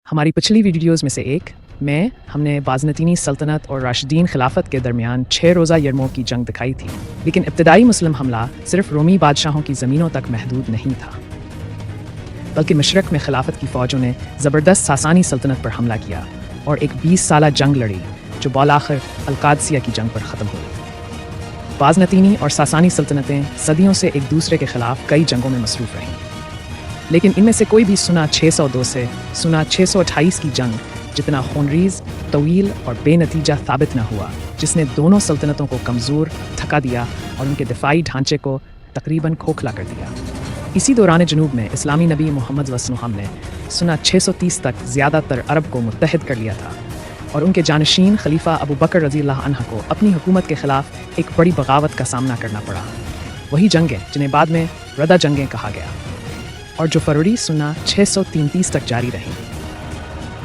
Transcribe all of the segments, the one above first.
हमारी पिछली वीडियोज़ में से एक में हमने बाज़नतीनी सल्तनत और राशिदीन खिलाफत के दरमियान 6 रोज़ा यरमूक की जंग दिखाई थी, लेकिन इब्तदाई मुस्लिम हमला सिर्फ रोमी बादशाहों की ज़मीनों तक महदूद नहीं था, बल्कि मशरक़ में खिलाफत की फ़ौजों ने ज़बरदस्त सासानी सल्तनत पर हमला किया और एक 20 साला जंग लड़ी जो बौलाखिर अल-क़ादसिया की जंग पर ख़त्म हुई। बाज़नतीनी और सासानी सल्तनतें सदियों से एक दूसरे के ख़िलाफ़ कई जंगों में मसरूफ़ रहीं, लेकिन इनमें से कोई भी सुना 602 से सुना 628 की जंग जितना खूनरेज़, तवील और बेनतीजा साबित न हुआ, जिसने दोनों सल्तनतों को कमज़ोर, थका दिया और उनके दिफाई ढांचे को तकरीबन खोखला कर दिया। इसी दौरान जनूब में इस्लामी नबी मोहम्मद वसल्लम ने सुना 630 तक ज़्यादातर अरब को मुत्तहिद कर लिया था और उनके जानशीन खलीफा अबू बकर रज़ियल्लाहु अन्हु को अपनी हुकूमत के ख़िलाफ़ एक बड़ी बगावत का सामना करना पड़ा। वही जंगें जिन्हें बाद में रदा जंगें कहा गया और जो फरवरी सुना 633 तक जारी रहीं।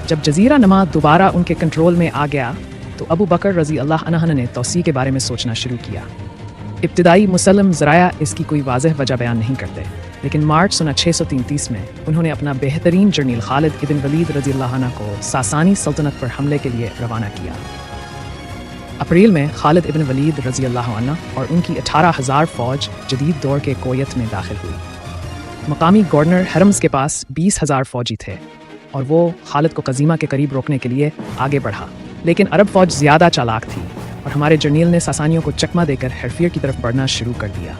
जब जज़ीरा नमा दोबारा उनके कंट्रोल में आ गया तो अबू बकर रज़ियल्लाहु अन्हु ने तौसी के बारे में सोचना शुरू किया। इब्तिदाई मुसल्लम ज़राया इसकी कोई वाज़ेह वजह बयान नहीं करते, लेकिन मार्च सुना 633 में उन्होंने अपना बेहतरीन जर्नील खालिद इब्न वलीद रज़ियल्लाहु अन्हु को सासानी सल्तनत पर हमले के लिए रवाना किया। अप्रैल में खालिद इब्न वलीद रज़ियल्लाहु अन्हु और उनकी 18,000 फ़ौज जदीद दौर के कोयत में दाखिल हुई। मकामी गवर्नर हरम्स के पास 20,000 फ़ौजी थे और वो खालिद को कज़ीमा के करीब रोकने के लिए आगे बढ़ा, लेकिन अरब फ़ौज ज़्यादा चालाक थी और हमारे जर्नील ने सासानियों को चकमा देकर हरफियर की तरफ बढ़ना शुरू कर दिया।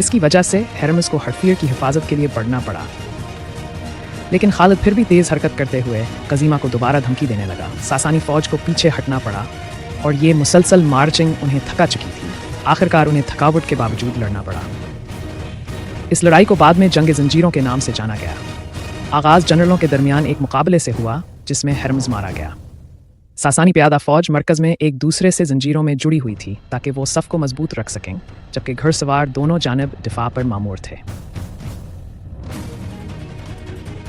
इसकी वजह से हरम्स को हरफियर की हिफाजत के लिए बढ़ना पड़ा, लेकिन खालिद फिर भी तेज़ हरकत करते हुए कज़ीमा को दोबारा धमकी देने लगा। सासानी फ़ौज को पीछे हटना पड़ा और ये मुसलसल मार्चिंग उन्हें थका चुकी थी। आखिरकार उन्हें थकावट के बावजूद लड़ना पड़ा। इस लड़ाई को बाद में जंग ज़ंजीरों के नाम से जाना गया। आगाज़ जनरलों के दरमियान एक मुकाबले से हुआ जिसमें हरम्स मारा गया। सासानी प्यादा फ़ौज मरकज़ में एक दूसरे से ज़ंजीरों में जुड़ी हुई थी ताकि वो सफ़ को मजबूत रख सकें, जबकि घुड़सवार दोनों जानिब दिफा पर मामूर थे।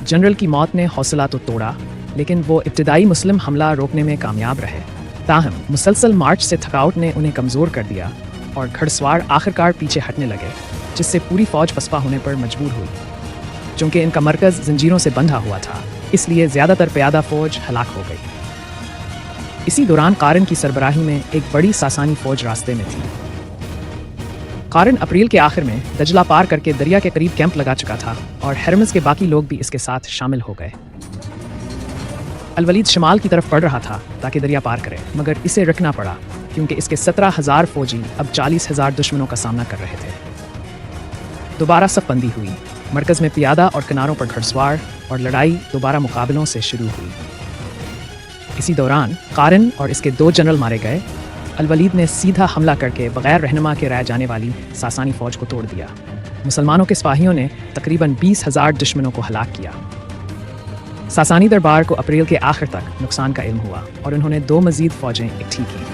जनरल की मौत ने हौसला तो तोड़ा, लेकिन वो इब्तिदाई मुस्लिम हमला रोकने में कामयाब रहे। ताहम मुसलसल मार्च से थकावट ने उन्हें कमज़ोर कर दिया और घुड़सवार आखिरकार पीछे हटने लगे, जिससे पूरी फ़ौज पसपा होने पर मजबूर हुई। चूँकि इनका मरकज़ ज़ंजीरों से बंधा हुआ था, इसलिए ज़्यादातर प्यादा फ़ौज हलाक हो गई। इसी दौरान क़ारिन की सरबराही में एक बड़ी सासानी फ़ौज रास्ते में थी। क़ारिन अप्रैल के आखिर में दजला पार करके दरिया के करीब कैंप लगा चुका था और हरम्स के बाकी लोग भी इसके साथ शामिल हो गए। अल-वलीद शमाल की तरफ बढ़ रहा था ताकि दरिया पार करे, मगर इसे रुकना पड़ा क्योंकि इसके 17,000 फ़ौजी अब 40,000 दुश्मनों का सामना कर रहे थे। दोबारा सफ़बंदी हुई, मरकज़ में पियादा और किनारों पर घुड़सवार और लड़ाई दोबारा मुकाबलों से शुरू हुई। इसी दौरान क़ारिन और इसके 2 जनरल मारे गए। अल-वलीद ने सीधा हमला करके बग़ैर रहनुमा के रह जाने वाली सासानी फ़ौज को तोड़ दिया। मुसलमानों के सिपाहियों ने तकरीबन 20,000 दुश्मनों को हलाक किया। सासानी दरबार को अप्रैल के आखिर तक नुकसान का इल्म हुआ और उन्होंने 2 मज़ीद फ़ौजें इकट्ठी की।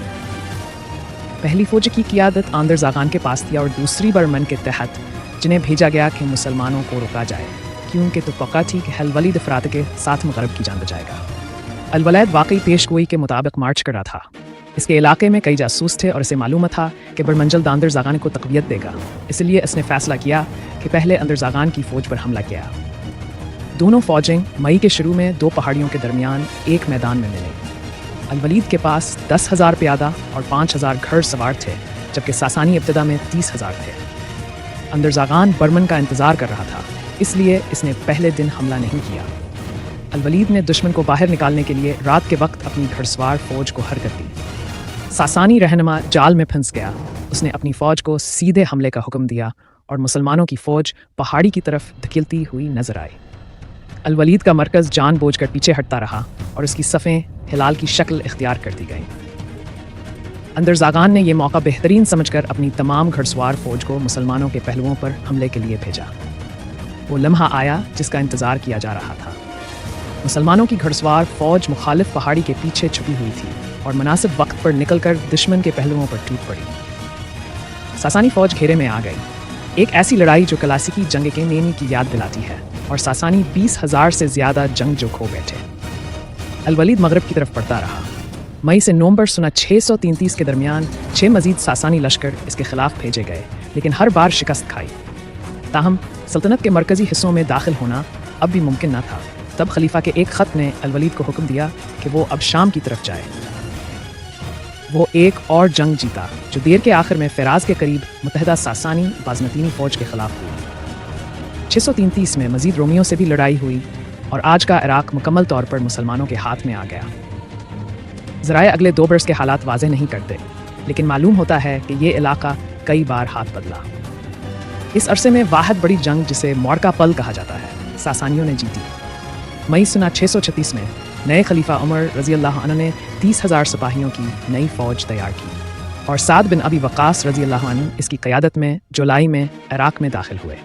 पहली फ़ौज की क़ियादत आंदर ज़ागान के पास थी और दूसरी बरमन के तहत जिन्हें भेजा गया कि मुसलमानों को रोका जाए, क्योंकि तो पक्का थी कि अल-वलीद अफराद के साथ मग़रब की जान बचाएगा। अल-वलीद वाकई पेशगोई के मुताबिक मार्च कर रहा था। इसके इलाके में कई जासूस थे और इसे मालूम था कि बरमंजल दांदर ज़ागान को तक़वियत देगा, इसलिए इसने फ़ैसला किया कि पहले अंदर ज़ागान की फ़ौज पर हमला किया। दोनों फ़ौजें मई के शुरू में 2 पहाड़ियों के दरमियान एक मैदान में मिले। अल-वलीद के पास 10,000 प्यादा और 5,000 घुड़सवार थे, जबकि सासानी इब्तिदा में 30,000 थे। अंदर ज़ागान बरमन का इंतज़ार कर रहा था, इसलिए इसने पहले दिन हमला नहीं किया। अल-वलीद ने दुश्मन को बाहर निकालने के लिए रात के वक्त अपनी घुड़सवार फ़ौज को हरकत दी। सासानी रहनुमा जाल में फंस गया। उसने अपनी फ़ौज को सीधे हमले का हुक्म दिया और मुसलमानों की फ़ौज पहाड़ी की तरफ धकेलती हुई नजर आई। अल-वलीद का मरकज़ जानबूझकर पीछे हटता रहा और उसकी सफ़ें हिलाल की शक्ल इख्तियार कर दी गई। अंदर ज़ागान ने यह मौका बेहतरीन समझकर अपनी तमाम घुड़सवार फ़ौज को मुसलमानों के पहलुओं पर हमले के लिए भेजा। वो लम्हा आया जिसका इंतज़ार किया जा रहा था। मुसलमानों की घुड़सवार फ़ौज मुखालिफ पहाड़ी के पीछे छुपी हुई थी और मुनासिब वक्त पर निकलकर दुश्मन के पहलुओं पर टूट पड़ी। सासानी फ़ौज घेरे में आ गई। एक ऐसी लड़ाई जो क्लासिकी जंग के नेनी की याद दिलाती है और सासानी 20,000 से ज़्यादा जंग जो खो बैठे। अल-वलीद मगरब की तरफ बढ़ता रहा। मई से नवंबर सुना 633 के दरमियान 6 मज़ीद सासानी लश्कर इसके ख़िलाफ़ भेजे गए, लेकिन हर बार शिकस्त खाई। ताहम सल्तनत के मरकज़ी हिस्सों में दाखिल होना अब भी मुमकिन न था। तब खलीफा के एक ख़त ने अलवलीद को हुक्म दिया कि वो अब शाम की तरफ जाए। वो एक और जंग जीता जो देर के आखिर में फ़िराज़ के करीब मुत्तहिदा सासानी बाज़नतीनी फ़ौज के ख़िलाफ़ हुई। 633 में मज़ीद रोमियों से भी लड़ाई हुई और आज का इराक़ मुकम्मल तौर पर मुसलमानों के हाथ में आ गया। ज़राए अगले 2 बरस के हालात वाज़ेह नहीं करते, लेकिन मालूम होता है कि ये इलाका कई बार हाथ बदला। इस अरसे में वाहिद बड़ी जंग जिसे मोरका पल कहा जाता है सासानियों ने जीती। मई सना 636 में नए खलीफा उमर रज़ी अल्लाह अन्हु ने 30,000 सिपाहियों की नई फ़ौज तैयार की और साद बिन अबी वक़ास रज़ी अल्लाह अन्हु इसकी क़यादत में जुलाई में इराक़ में दाखिल हुए।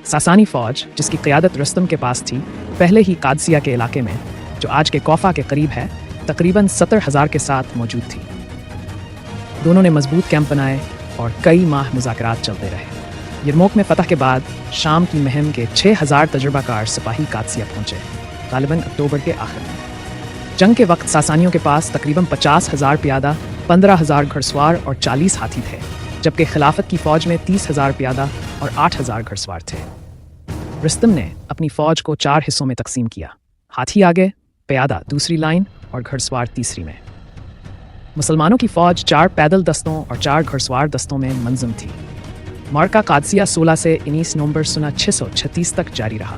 सासानी फ़ौज जिसकी क़यादत रुस्तम के पास थी, पहले ही कादसिया के इलाके में जो आज के कोफा के करीब है तकरीबन 70,000 के साथ मौजूद थी। दोनों ने मजबूत कैंप बनाए और कई माह मुज़ाकरात चलते रहे। यरमूक में फ़तह के बाद शाम की मुहिम के 6,000 तजुर्बाकार सिपाही कादसिया पहुँचे, ग़ालिबन अक्टूबर के आखिर में। जंग के वक्त सासानियों के पास तकरीबन 50,000 प्यादा, 15,000 घुड़सवार और 40 हाथी थे, जबकि खिलाफत की फ़ौज में 30,000 प्यादा और 8,000 घुड़सवार थे। रुस्तम ने अपनी फ़ौज को 4 हिस्सों में तकसीम किया, हाथी आगे, प्यादा दूसरी लाइन और घुड़सवार तीसरी में। मुसलमानों की फ़ौज 4 पैदल दस्तों और 4 घुड़सवार दस्तों में मंज़म थी। मार्का कादसिया 16 से 19 नवंबर सना 636 तक जारी रहा।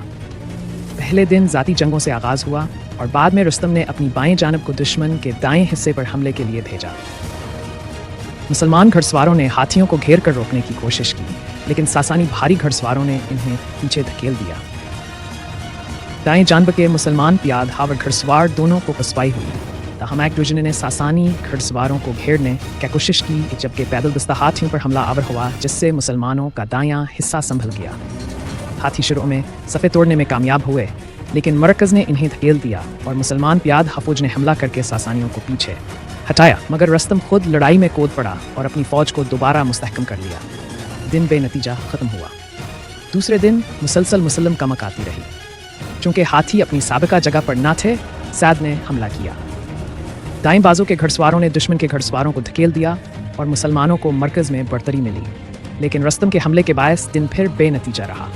पहले दिन ज़ाती जंगों से आगाज़ हुआ और बाद में रुस्तम ने अपनी बाएं जानब को दुश्मन के दाएं हिस्से पर हमले के लिए भेजा। मुसलमान घुड़सवारों ने हाथियों को घेर कर रोकने की कोशिश की, लेकिन सासानी भारी घुड़सवारों ने इन्हें पीछे धकेल दिया। दाएं जानब के मुसलमान प्याद और घुड़सवार दोनों को पसपाई हुई। ताहम एक दूसरे ने सासानी घुड़सवारों को घेरने की कोशिश की, जबकि पैदल दस्ता हाथियों पर हमला आवर हुआ, जिससे मुसलमानों का दायां हिस्सा संभल गया। हाथी शुरू में सफ़े तोड़ने में कामयाब हुए, लेकिन मरकज़ ने इन्हें धकेल दिया और मुसलमान प्याद हफूज ने हमला करके सासानियों को पीछे हटाया, मगर रुस्तम खुद लड़ाई में कूद पड़ा और अपनी फ़ौज को दोबारा मुस्तहकम कर लिया। दिन बेनतीजा ख़त्म हुआ। दूसरे दिन मुसलसल मुसल्लम कमक आती रही। चूँकि हाथी अपनी साबिका जगह पर न थे, साद ने हमला किया। दाएं बाजू के घुड़सवारों ने दुश्मन के घुड़सवारों को धकेल दिया और मुसलमानों को मरकज़ में बढ़तरी मिली, लेकिन रुस्तम के हमले के बायस दिन फिर बेनतीजा रहा।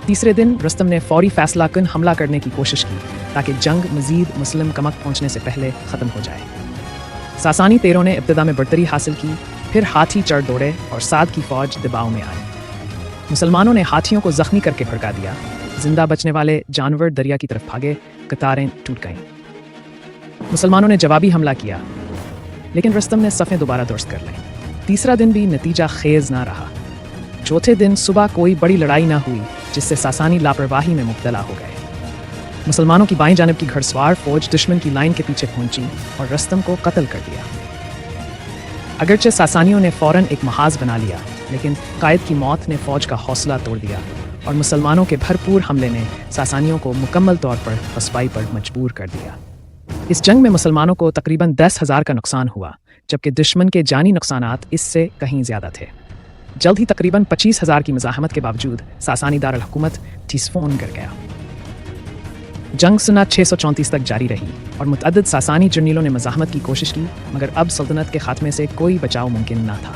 तीसरे दिन रुस्तम ने फौरी फैसला कन हमला करने की कोशिश की ताकि जंग मज़ीद मुस्लिम कमक पहुँचने से पहले ख़त्म हो जाए। सासानी तेरों ने इब्तिदा में बढ़तरी हासिल की, फिर हाथी चढ़ दौड़े और साद की फ़ौज दबाव में आई। मुसलमानों ने हाथियों को ज़ख्मी करके भड़का दिया। जिंदा बचने वाले जानवर दरिया की तरफ भागे, कतारें टूट गईं। मुसलमानों ने जवाबी हमला किया, लेकिन रुस्तम ने सफ़ें दोबारा दुरुस्त कर लीं। तीसरा दिन भी नतीजा खेज ना रहा। चौथे दिन सुबह कोई बड़ी लड़ाई ना हुई, जिससे सासानी लापरवाही में मुब्तला हो गए। मुसलमानों की बाईं जानब की घुड़सवार फ़ौज दुश्मन की लाइन के पीछे पहुंची और रुस्तम को कत्ल कर दिया। अगरचे सासानियों ने फ़ौरन एक महाज बना लिया, लेकिन कायद की मौत ने फ़ौज का हौसला तोड़ दिया और मुसलमानों के भरपूर हमले ने सासानियों को मुकम्मल तौर पर पसपाई पर मजबूर कर दिया। इस जंग में मुसलमानों को तकरीबन 10,000 का नुकसान हुआ, जबकि दुश्मन के जानी नुकसानात इससे कहीं ज़्यादा थे। जल्द ही तकरीबन 25,000 की मज़ाहमत के बावजूद सासानी दारुल हुकूमत टिस्फोन कर गया। जंग सना 634 तक जारी रही और मुतअद्दिद सासानी जर्नीलों ने मज़ाहमत की कोशिश की, मगर अब सल्तनत के खात्मे से कोई बचाव मुमकिन न था।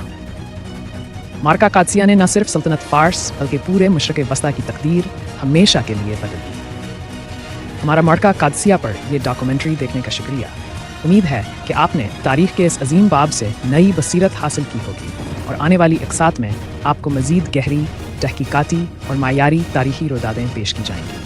मार्का कादसिया ने न सिर्फ सल्तनत फ़ारस बल्कि पूरे मशरक़ वस्ता की तकदीर हमेशा के लिए बदल दी। हमारा मार्का कादसिया पर यह डॉक्यूमेंट्री देखने का शुक्रिया। उम्मीद है कि आपने तारीख़ के इस अजीम बाब से नई बसीरत हासिल की होगी और आने वाली अक़सात में आपको मज़ीद गहरी, तहकीकाती और मायारी तारीख़ी रुदादें पेश की जाएंगी।